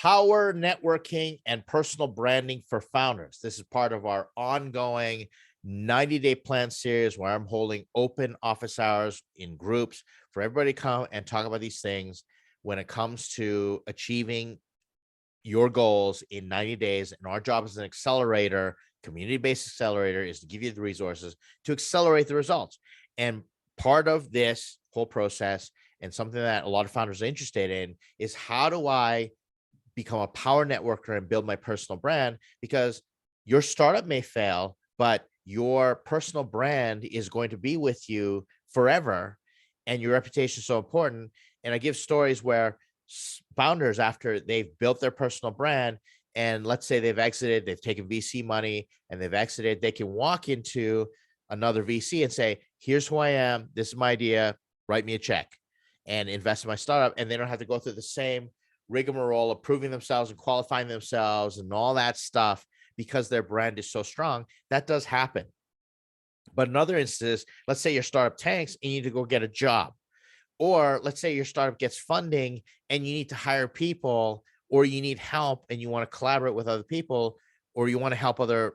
Power networking and personal branding for founders. This is part of our ongoing 90-day plan series where I'm holding open office hours in groups for everybody to come and talk about these things when it comes to achieving your goals in 90 days. And our job as an accelerator, community-based accelerator, is to give you the resources to accelerate the results. And part of this whole process, and something that a lot of founders are interested in, is how do I become a power networker and build my personal brand? Because your startup may fail, but your personal brand is going to be with you forever, and your reputation is so important. And I give stories where founders, after they've built their personal brand, and let's say they've exited, they've taken VC money and they've exited, they can walk into another VC and say, here's who I am, this is my idea, write me a check and invest in my startup. And they don't have to go through the same rigmarole of proving themselves and qualifying themselves and all that stuff, because their brand is so strong. That does happen. But in other instances, let's say your startup tanks and you need to go get a job. Or let's say your startup gets funding and you need to hire people, or you need help and you want to collaborate with other people, or you want to help other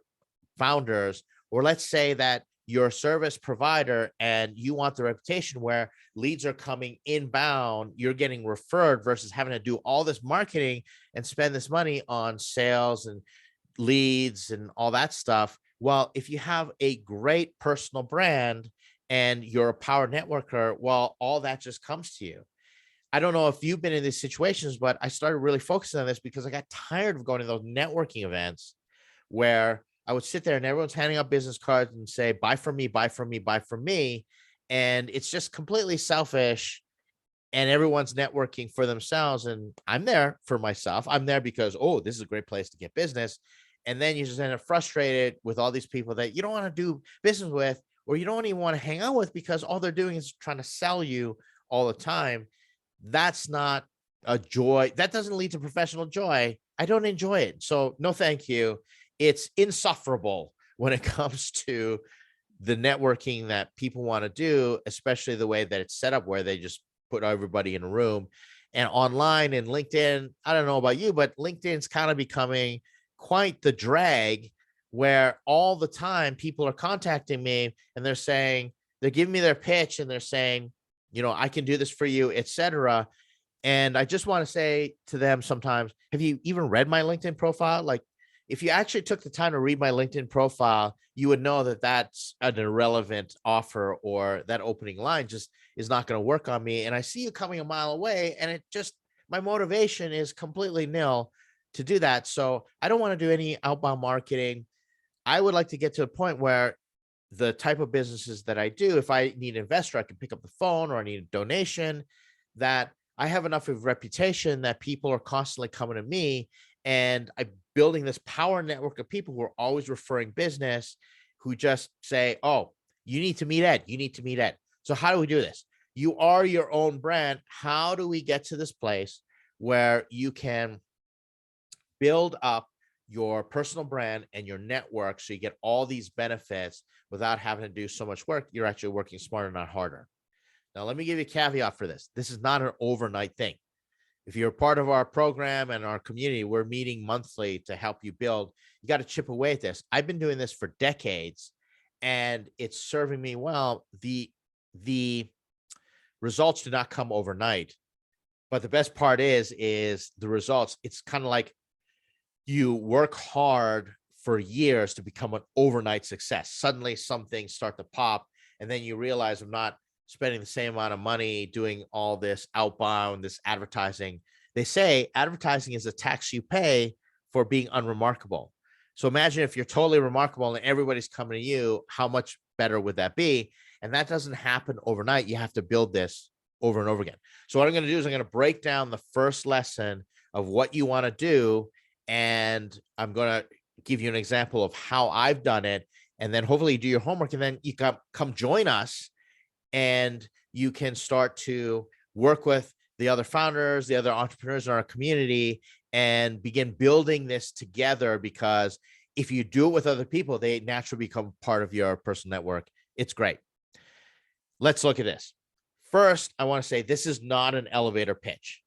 founders. Or let's say that you're a service provider and you want the reputation where leads are coming inbound, you're getting referred versus having to do all this marketing and spend this money on sales and leads and all that stuff. Well, if you have a great personal brand and you're a power networker, well, all that just comes to you. I don't know if you've been in these situations, but I started really focusing on this because I got tired of going to those networking events where I would sit there and everyone's handing out business cards and say, buy from me, buy from me, buy from me. And it's just completely selfish, and everyone's networking for themselves. And I'm there for myself. I'm there because, oh, this is a great place to get business. And then you just end up frustrated with all these people that you don't want to do business with, or you don't even want to hang out with, because all they're doing is trying to sell you all the time. That's not a joy. That doesn't lead to professional joy. I don't enjoy it. So no, thank you. It's insufferable when it comes to the networking that people want to do, especially the way that it's set up, where they just put everybody in a room. And online and LinkedIn, I don't know about you, but LinkedIn's kind of becoming quite the drag, where all the time people are contacting me and they're saying, they're giving me their pitch and they're saying, I can do this for you, etc. And I just want to say to them sometimes, have you even read my LinkedIn profile? Like, if you actually took the time to read my LinkedIn profile, you would know that that's an irrelevant offer, or that opening line just is not going to work on me. And I see you coming a mile away, and it just, my motivation is completely nil to do that. So I don't want to do any outbound marketing. I would like to get to a point where the type of businesses that I do, if I need an investor, I can pick up the phone, or I need a donation, that I have enough of reputation that people are constantly coming to me, and I'm building this power network of people who are always referring business, who just say, oh, you need to meet Ed. You need to meet Ed. So how do we do this? You are your own brand. How do we get to this place where you can build up your personal brand and your network so you get all these benefits without having to do so much work? You're actually working smarter, not harder. Now, let me give you a caveat for this. This is not an overnight thing. If you're part of our program and our community, we're meeting monthly to help you build. You got to chip away at this. I've been doing this for decades, and it's serving me well. The results do not come overnight, but the best part is the results. It's kind of like you work hard for years to become an overnight success. Suddenly some things start to pop, and then you realize, I'm not spending the same amount of money doing all this outbound, this advertising. They say advertising is a tax you pay for being unremarkable. So imagine if you're totally remarkable and everybody's coming to you, how much better would that be? And that doesn't happen overnight. You have to build this over and over again. So what I'm going to do is I'm going to break down the first lesson of what you want to do, and I'm going to give you an example of how I've done it. And then hopefully you do your homework, and then you come join us, and you can start to work with the other founders, the other entrepreneurs in our community, and begin building this together. Because if you do it with other people, they naturally become part of your personal network. It's great. Let's look at this. First, I want to say this is not an elevator pitch.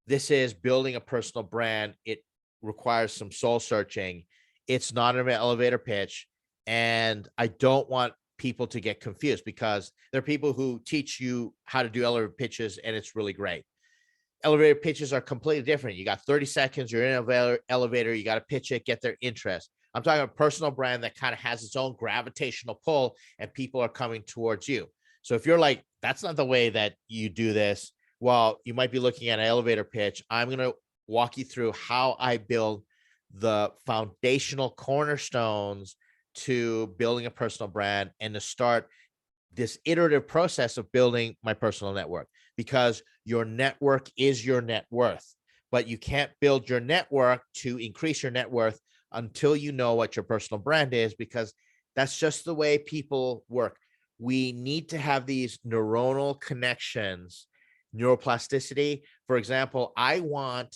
This is building a personal brand. It requires some soul searching. It's not an elevator pitch. And I don't want people to get confused, because there are people who teach you how to do elevator pitches and it's really great. Elevator pitches are completely different. You got 30 seconds, you're in an elevator, you got to pitch it, get their interest. I'm talking a personal brand that kind of has its own gravitational pull and people are coming towards you. So if you're like, that's not the way that you do this, well, you might be looking at an elevator pitch. I'm going to walk you through how I build the foundational cornerstones to building a personal brand and to start this iterative process of building my personal network, because your network is your net worth, but you can't build your network to increase your net worth until you know what your personal brand is, because that's just the way people work. We need to have these neuronal connections, neuroplasticity. For example, I want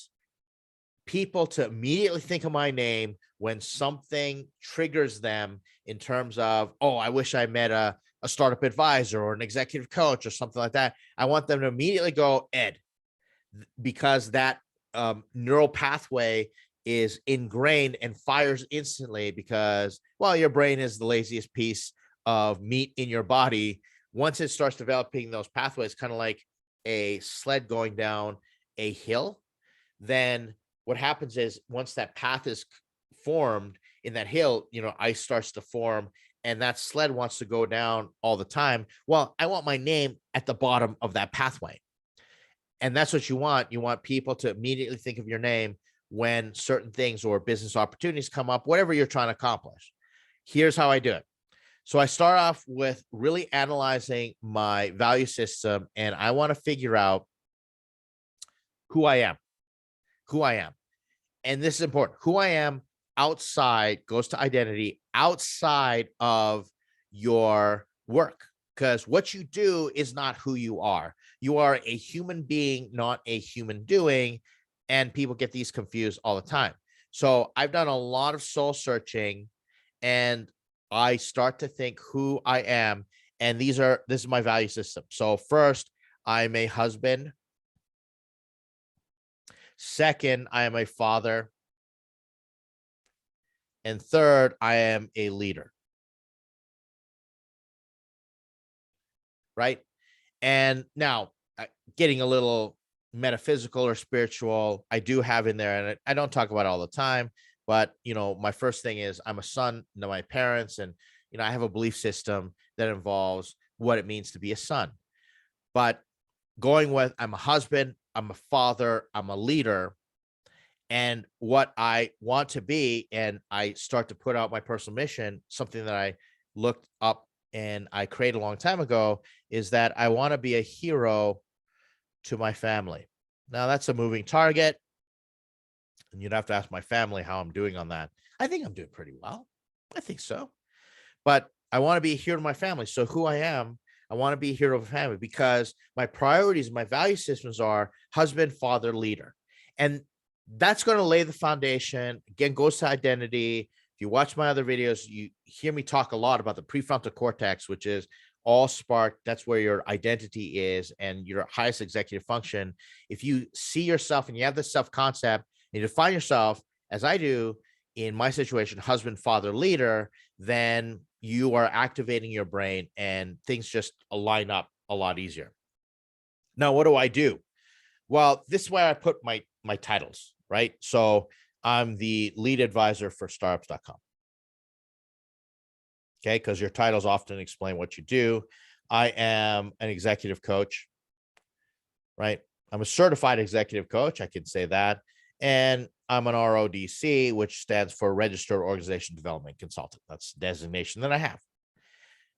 people to immediately think of my name when something triggers them in terms of, oh, I wish I met a startup advisor or an executive coach or something like that. I want them to immediately go, Ed, because that neural pathway is ingrained and fires instantly, because, well, your brain is the laziest piece of meat in your body. Once it starts developing those pathways, kind of like a sled going down a hill, then what happens is once that path is formed in that hill, ice starts to form and that sled wants to go down all the time. Well, I want my name at the bottom of that pathway. And that's what you want. You want people to immediately think of your name when certain things or business opportunities come up, whatever you're trying to accomplish. Here's how I do it. So I start off with really analyzing my value system, and I want to figure out who I am. And this is important. Who I am outside goes to identity outside of your work, because what you do is not who you are. You are a human being, not a human doing. And people get these confused all the time. So I've done a lot of soul searching and I start to think who I am. And this is my value system. So first, I'm a husband. Second, I am a father. And third, I am a leader. Right? And now, getting a little metaphysical or spiritual, I do have in there, and I don't talk about it all the time, but my first thing is I'm a son to my parents, and I have a belief system that involves what it means to be a son. But going with, I'm a husband, I'm a father, I'm a leader, and what I want to be, and I start to put out my personal mission, something that I looked up and I created a long time ago, is that I want to be a hero to my family. Now that's a moving target, and you'd have to ask my family how I'm doing on that. I think I'm doing pretty well. I think so. But I want to be a hero to my family. So who I am, I want to be a hero of a family, because my priorities, my value systems are husband, father, leader. And that's going to lay the foundation. Again, goes to identity. If you watch my other videos, you hear me talk a lot about the prefrontal cortex, which is all spark. That's where your identity is and your highest executive function. If you see yourself and you have this self-concept and you define yourself, as I do in my situation, husband, father, leader, then you are activating your brain and things just line up a lot easier. Now, what do I do? Well, this is where I put my titles, right? So I'm the lead advisor for startups.com. Okay, because your titles often explain what you do. I am an executive coach, right? I'm a certified executive coach. I can say that. And I'm an RODC, which stands for Registered Organization Development Consultant. That's the designation that I have,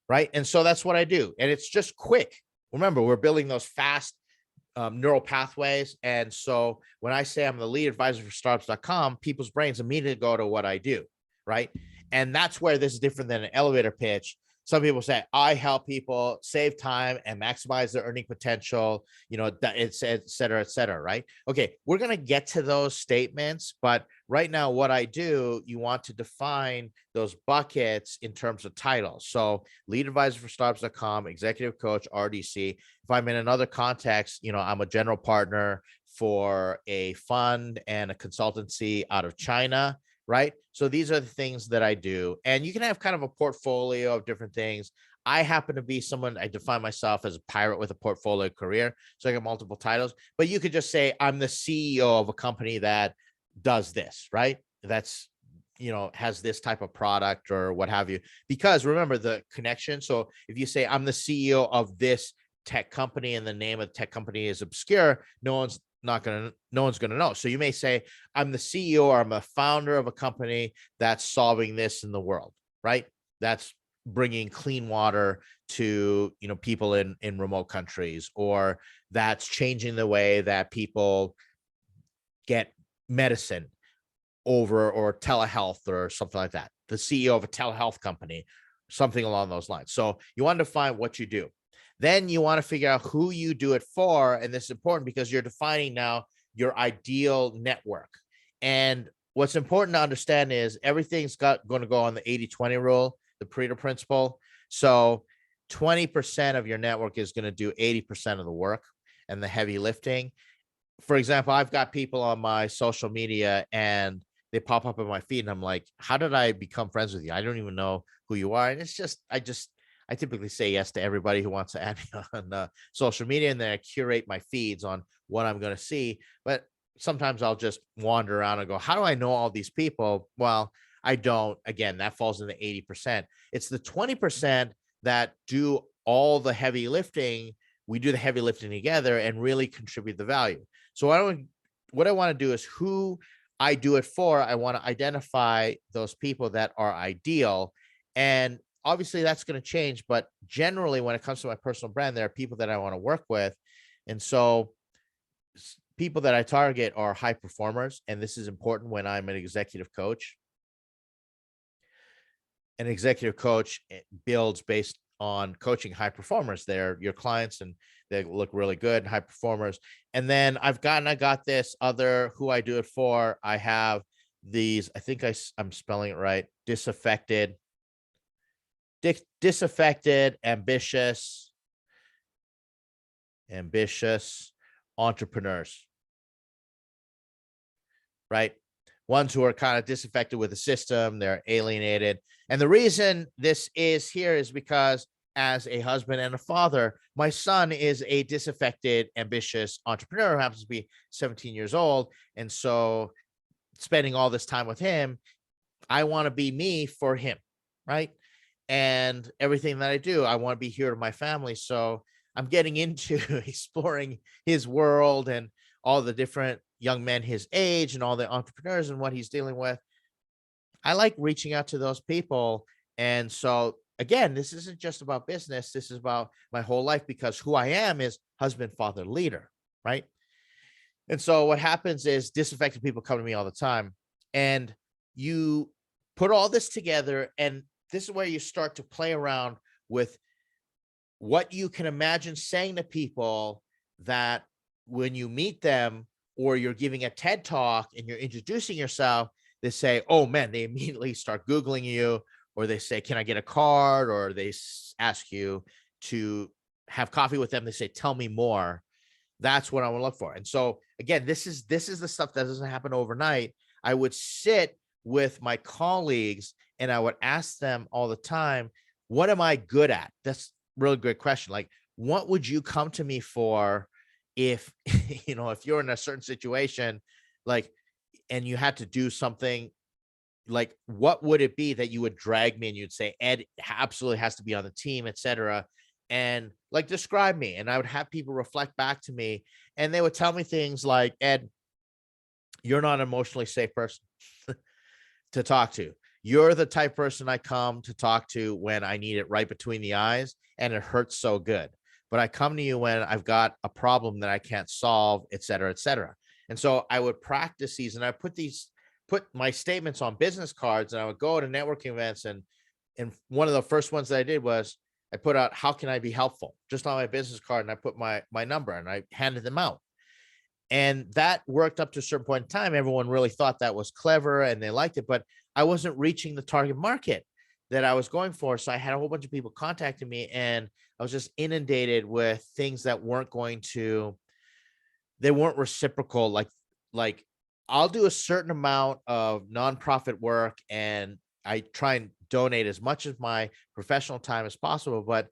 right? And so that's what I do. And it's just quick. Remember, we're building those fast neural pathways. And so when I say I'm the lead advisor for startups.com, people's brains immediately go to what I do, right? And that's where this is different than an elevator pitch. Some people say, I help people save time and maximize their earning potential, et cetera, right? Okay, we're going to get to those statements, but right now, what I do, you want to define those buckets in terms of titles. So lead advisor for startups.com, executive coach, RDC. If I'm in another context, I'm a general partner for a fund and a consultancy out of China, right? So these are the things that I do. And you can have kind of a portfolio of different things. I happen to be someone, I define myself as a pirate with a portfolio career. So I got multiple titles, but you could just say, I'm the CEO of a company that does this, right? That's, has this type of product or what have you. Because remember the connection. So if you say, I'm the CEO of this tech company and the name of the tech company is obscure, no one's going to know. So you may say, I'm the CEO or I'm a founder of a company that's solving this in the world, right? That's bringing clean water to, people in remote countries, or that's changing the way that people get medicine over, or telehealth or something like that. The CEO of a telehealth company, something along those lines. So you want to define what you do. Then you want to figure out who you do it for. And this is important because you're defining now your ideal network. And what's important to understand is everything's going to go on the 80-20 rule, the Pareto principle. So 20% of your network is going to do 80% of the work and the heavy lifting. For example, I've got people on my social media and they pop up in my feed and I'm like, how did I become friends with you? I don't even know who you are. And it's just, I typically say yes to everybody who wants to add me on social media, and then I curate my feeds on what I'm going to see. But sometimes I'll just wander around and go, how do I know all these people? Well, I don't. Again, that falls in the 80%. It's the 20% that do all the heavy lifting. We do the heavy lifting together and really contribute the value. So what I want to do is who I do it for. I want to identify those people that are ideal. And obviously that's going to change, but generally when it comes to my personal brand, there are people that I want to work with. And so people that I target are high performers. And this is important when I'm an executive coach. An executive coach builds based on coaching high performers. They're your clients and they look really good, high performers. And then I got this other who I do it for. I have these, I think I'm spelling it right. Disaffected, ambitious entrepreneurs, right? Ones who are kind of disaffected with the system, they're alienated. And the reason this is here is because as a husband and a father, my son is a disaffected, ambitious entrepreneur who happens to be 17 years old. And so spending all this time with him, I want to be me for him, right? And everything that I do, I want to be here to my family. So I'm getting into exploring his world and all the different young men his age and all the entrepreneurs and what he's dealing with. I like reaching out to those people. And so again, this isn't just about business. This is about my whole life, because who I am is husband, father, leader, right? And so what happens is disaffected people come to me all the time, and you put all this together, and this is where you start to play around with what you can imagine saying to people that when you meet them, or you're giving a TED talk and you're introducing yourself, they say, oh man, they immediately start Googling you, or they say, can I get a card? Or they ask you to have coffee with them. They say, tell me more. That's what I want to look for. And so again, this is the stuff that doesn't happen overnight. I would sit with my colleagues and I would ask them all the time, what am I good at? That's a really great question. Like, what would you come to me for if, if you're in a certain situation, like, and you had to do something, like, what would it be that you would drag me and you'd say, Ed absolutely has to be on the team, etc. And like, describe me. And I would have people reflect back to me, and they would tell me things like, Ed, you're not an emotionally safe person to talk to. You're the type of person I come to talk to when I need it right between the eyes and it hurts so good. But I come to you when I've got a problem that I can't solve, et cetera, et cetera. And so I would practice these, and I put my statements on business cards, and I would go to networking events. And one of the first ones that I did was I put out, how can I be helpful, just on my business card. And I put my number and I handed them out. And that worked up to a certain point in time. Everyone really thought that was clever and they liked it, but I wasn't reaching the target market that I was going for. So I had a whole bunch of people contacting me, and I was just inundated with things that weren't going to they weren't reciprocal. Like I'll do a certain amount of nonprofit work and I try and donate as much of my professional time as possible, but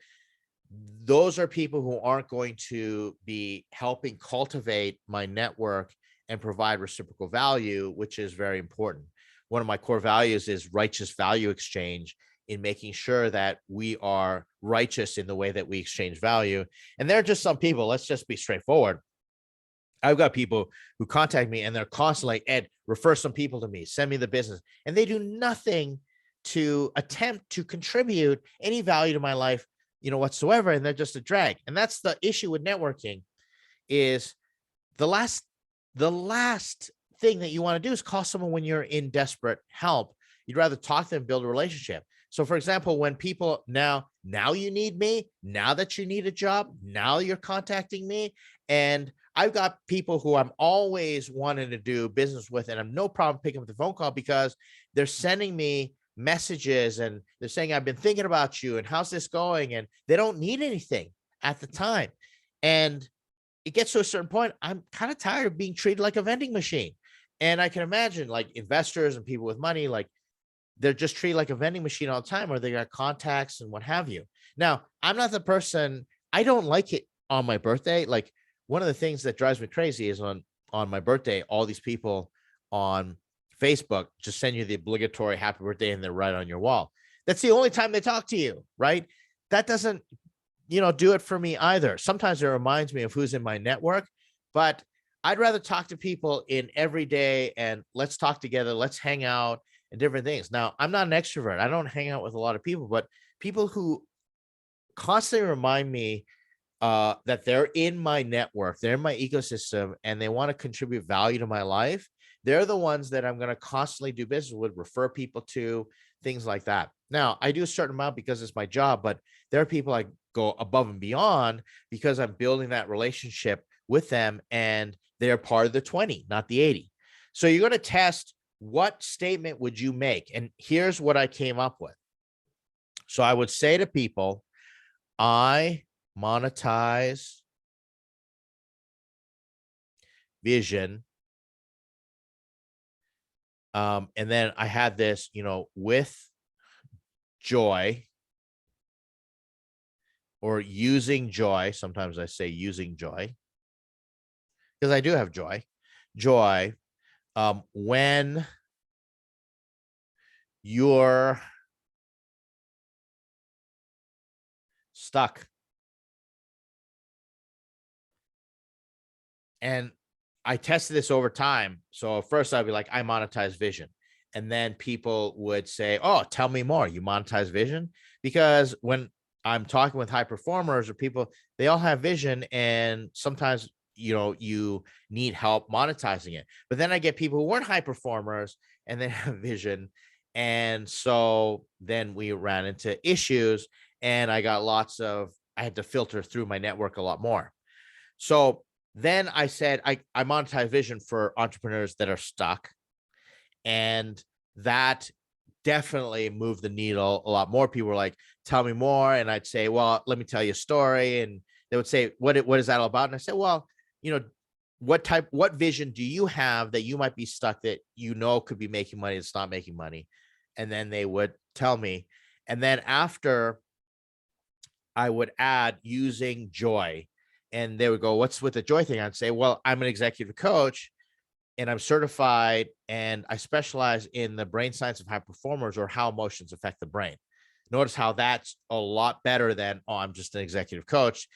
those are people who aren't going to be helping cultivate my network and provide reciprocal value, which is very important. One of my core values is righteous value exchange, in making sure that we are righteous in the way that we exchange value. And there are just some people, let's just be straightforward. I've got people who contact me and they're constantly like, Ed, refer some people to me, send me the business. And they do nothing to attempt to contribute any value to my life, whatsoever. And they're just a drag. And that's the issue with networking is the last thing that you want to do is call someone when you're in desperate help. You'd rather talk to them, build a relationship. So for example, when people now you need me, now that you need a job, now you're contacting me. And I've got people who I'm always wanting to do business with, and I'm no problem picking up the phone call because they're sending me messages and they're saying, I've been thinking about you and how's this going? And they don't need anything at the time. And it gets to a certain point, I'm kind of tired of being treated like a vending machine. And I can imagine like investors and people with money, like they're just treated like a vending machine all the time, or they got contacts and what have you. Now, I'm not the person, I don't like it on my birthday. Like one of the things that drives me crazy is on my birthday, all these people on Facebook just send you the obligatory happy birthday and they're right on your wall. That's the only time they talk to you, right? That doesn't, do it for me either. Sometimes it reminds me of who's in my network, but I'd rather talk to people in every day and let's talk together, let's hang out and different things. Now, I'm not an extrovert. I don't hang out with a lot of people, but people who constantly remind me that they're in my network, they're in my ecosystem, and they want to contribute value to my life, they're the ones that I'm going to constantly do business with, refer people to, things like that. Now, I do a certain amount because it's my job, but there are people I go above and beyond because I'm building that relationship with them and they're part of the 20, not the 80. So you're going to test what statement would you make? And here's what I came up with. So I would say to people, I monetize vision. And then I had this, with joy or using joy. Sometimes I say using joy because I do have joy. When you're stuck. And I tested this over time. So first I'd be like, I monetize vision. And then people would say, oh, tell me more. You monetize vision? Because when I'm talking with high performers or people, they all have vision. And sometimes, you need help monetizing it. But then I get people who weren't high performers and they have vision. And so then we ran into issues and I had to filter through my network a lot more. So then I said, I monetize vision for entrepreneurs that are stuck. And that definitely moved the needle a lot more. People were like, tell me more. And I'd say, well, let me tell you a story. And they would say, what is that all about? And I said, well, what vision do you have that you might be stuck that could be making money, it's not making money? And then they would tell me. And then after I would add using joy. And they would go, what's with the joy thing? I'd say, well, I'm an executive coach and I'm certified and I specialize in the brain science of high performers or how emotions affect the brain. Notice how that's a lot better than, oh, I'm just an executive coach.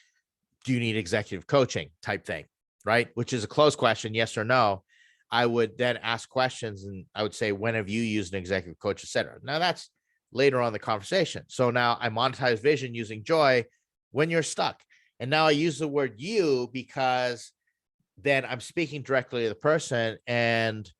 Do you need executive coaching type thing, right? Which is a closed question, yes or no. I would then ask questions and I would say, when have you used an executive coach, et cetera? Now that's later on in the conversation. So now I monetize vision using joy when you're stuck. And now I use the word you because then I'm speaking directly to the person and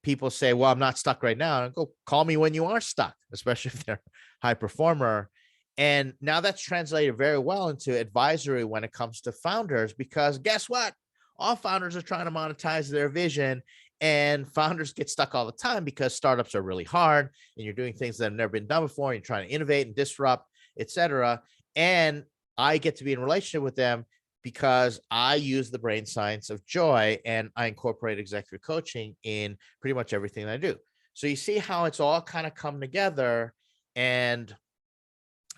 people say, well, I'm not stuck right now. And I go, call me when you are stuck, especially if they're a high performer. And now that's translated very well into advisory when it comes to founders, because guess what? All founders are trying to monetize their vision and founders get stuck all the time because startups are really hard and you're doing things that have never been done before. And you're trying to innovate and disrupt, et cetera. And I get to be in relationship with them because I use the brain science of joy and I incorporate executive coaching in pretty much everything that I do. So you see how it's all kind of come together, and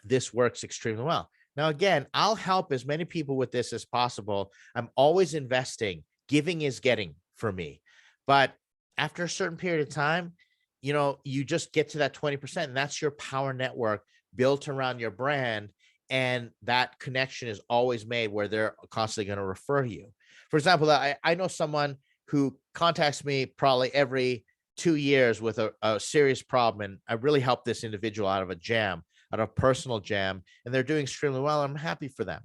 this works extremely well. Now, again, I'll help as many people with this as possible. I'm always investing. Giving is getting for me. But after a certain period of time, you just get to that 20%, and that's your power network built around your brand. And that connection is always made where they're constantly going to refer you. For example, I know someone who contacts me probably every 2 years with a serious problem. And I really helped this individual out of a jam, out of personal jam, and they're doing extremely well. I'm happy for them.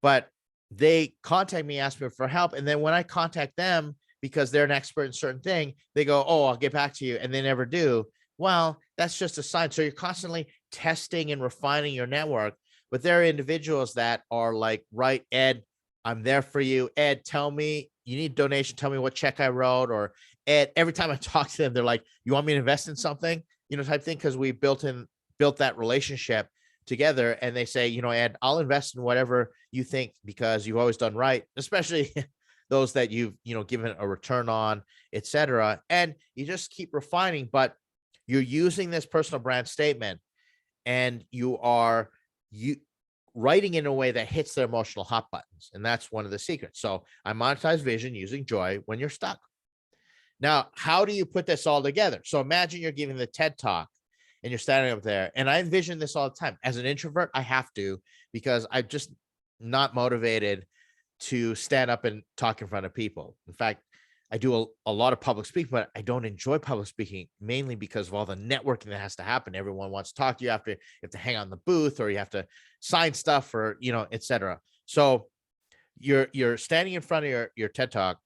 But they contact me, ask me for help. And then when I contact them, because they're an expert in certain thing, they go, "Oh, I'll get back to you." And they never do. Well, that's just a sign. So you're constantly testing and refining your network. But there are individuals that are like, right, Ed, I'm there for you. Ed, tell me you need donation. Tell me what check I wrote. Or Ed, every time I talk to them, they're like, "You want me to invest in something?" Type thing. Because we built that relationship together, and they say, Ed, I'll invest in whatever you think because you've always done right, especially those that you've, given a return on, etc. And you just keep refining, but you're using this personal brand statement, and you writing in a way that hits their emotional hot buttons. And that's one of the secrets. So I monetize vision using joy when you're stuck. Now, how do you put this all together? So imagine you're giving the TED Talk and you're standing up there. And I envision this all the time. As an introvert, I have to, because I'm just not motivated to stand up and talk in front of people. In fact, I do a lot of public speaking, but I don't enjoy public speaking, mainly because of all the networking that has to happen. Everyone wants to talk to you after. You have to hang on the booth, or you have to sign stuff, or, etc. So you're standing in front of your TED Talk,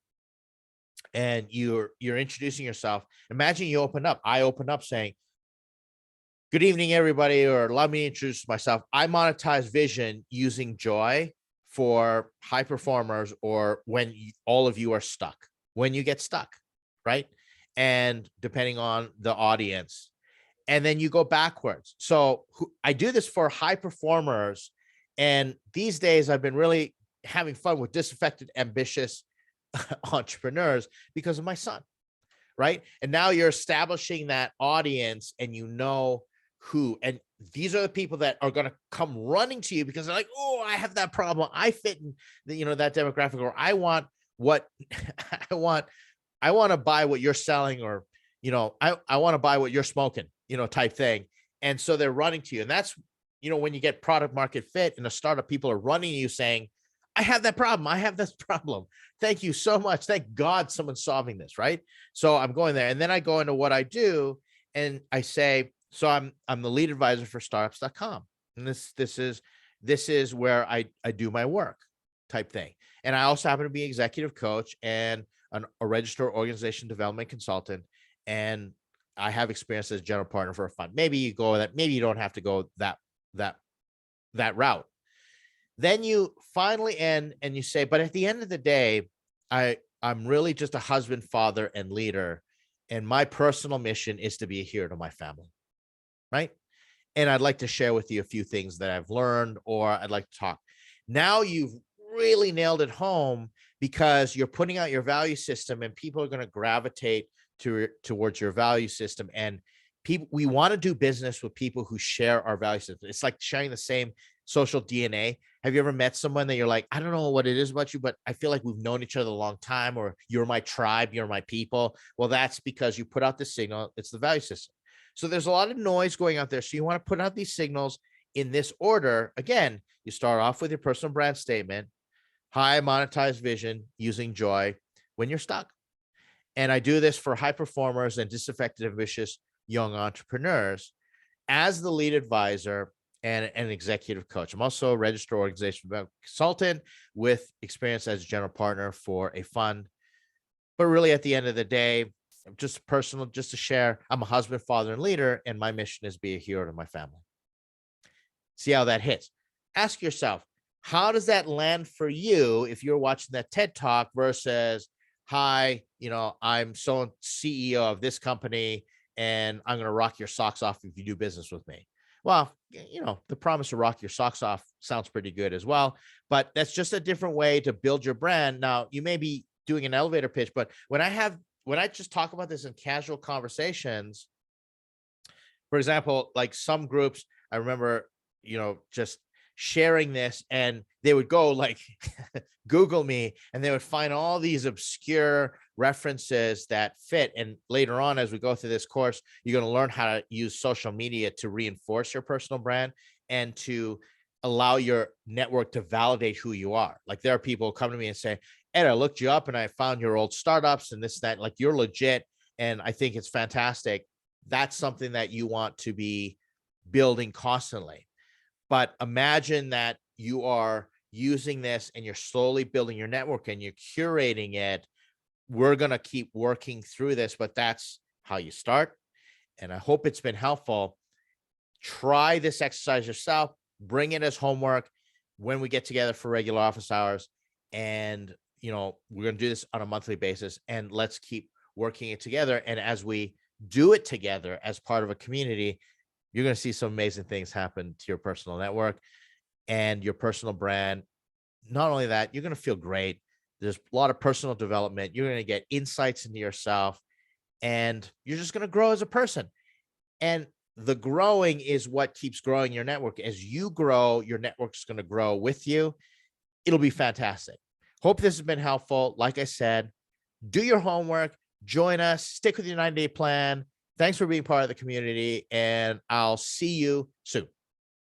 and you're introducing yourself. Imagine you open up. I open up saying, "Good evening, everybody," or allow me to introduce myself. I monetize vision using joy for high performers, or when all of you are stuck, when you get stuck, right? And depending on the audience, and then you go backwards. So I do this for high performers. And these days I've been really having fun with disaffected, ambitious entrepreneurs because of my son, right? And now you're establishing that audience, and and these are the people that are going to come running to you because they're like, "Oh, I have that problem. I fit in that demographic," or "I want what I want to buy what you're selling," or, I want to buy what you're smoking, type thing. And so they're running to you. And that's, when you get product market fit in a startup, people are running to you saying, "I have that problem. I have this problem. Thank you so much. Thank God someone's solving this," right? So I'm going there. And then I go into what I do, and I say, so I'm the lead advisor for startups.com. And this is where I do my work, type thing. And I also happen to be executive coach and a registered organization development consultant. And I have experience as general partner for a fund. Maybe you go that, maybe you don't have to go that route. Then you finally end and you say, "But at the end of the day, I'm really just a husband, father, and leader. And my personal mission is to be a hero to my family." Right? And I'd like to share with you a few things that I've learned, or I'd like to talk. Now you've really nailed it home, because you're putting out your value system, and people are going to gravitate towards your value system. And we want to do business with people who share our value system. It's like sharing the same social DNA. Have you ever met someone that you're like, "I don't know what it is about you, but I feel like we've known each other a long time," or "You're my tribe, you're my people"? Well, that's because you put out the signal. It's the value system. So there's a lot of noise going out there. So you want to put out these signals in this order. Again, you start off with your personal brand statement, high monetized vision using joy when you're stuck. And I do this for high performers and disaffected, ambitious young entrepreneurs as the lead advisor and an executive coach. I'm also a registered organization consultant with experience as general partner for a fund. But really, at the end of the day, just personal, just to share, I'm a husband, father, and leader, and my mission is be a hero to my family. See how that hits. Ask yourself, how does that land for you if you're watching that TED Talk versus, "Hi, I'm CEO of this company, and I'm going to rock your socks off if you do business with me." Well, the promise to rock your socks off sounds pretty good as well, but that's just a different way to build your brand. Now, you may be doing an elevator pitch, but when I just talk about this in casual conversations, for example, like some groups, I remember, just sharing this, and they would go like Google me, and they would find all these obscure references that fit. And later on, as we go through this course, you're going to learn how to use social media to reinforce your personal brand and to allow your network to validate who you are. Like there are people who come to me and say, Ed, I looked you up and I found your old startups and this, that, like you're legit. And I think it's fantastic. That's something that you want to be building constantly. But imagine that you are using this and you're slowly building your network and you're curating it. We're going to keep working through this, but that's how you start. And I hope it's been helpful. Try this exercise yourself, bring it as homework when we get together for regular office hours. And, we're going to do this on a monthly basis, and let's keep working it together. And as we do it together as part of a community, you're going to see some amazing things happen to your personal network and your personal brand. Not only that, you're going to feel great. There's a lot of personal development. You're going to get insights into yourself, and you're just going to grow as a person. And the growing is what keeps growing your network. As you grow, your network's going to grow with you. It'll be fantastic. Hope this has been helpful. Like I said, do your homework, join us, stick with your 90-day plan. Thanks for being part of the community, and I'll see you soon.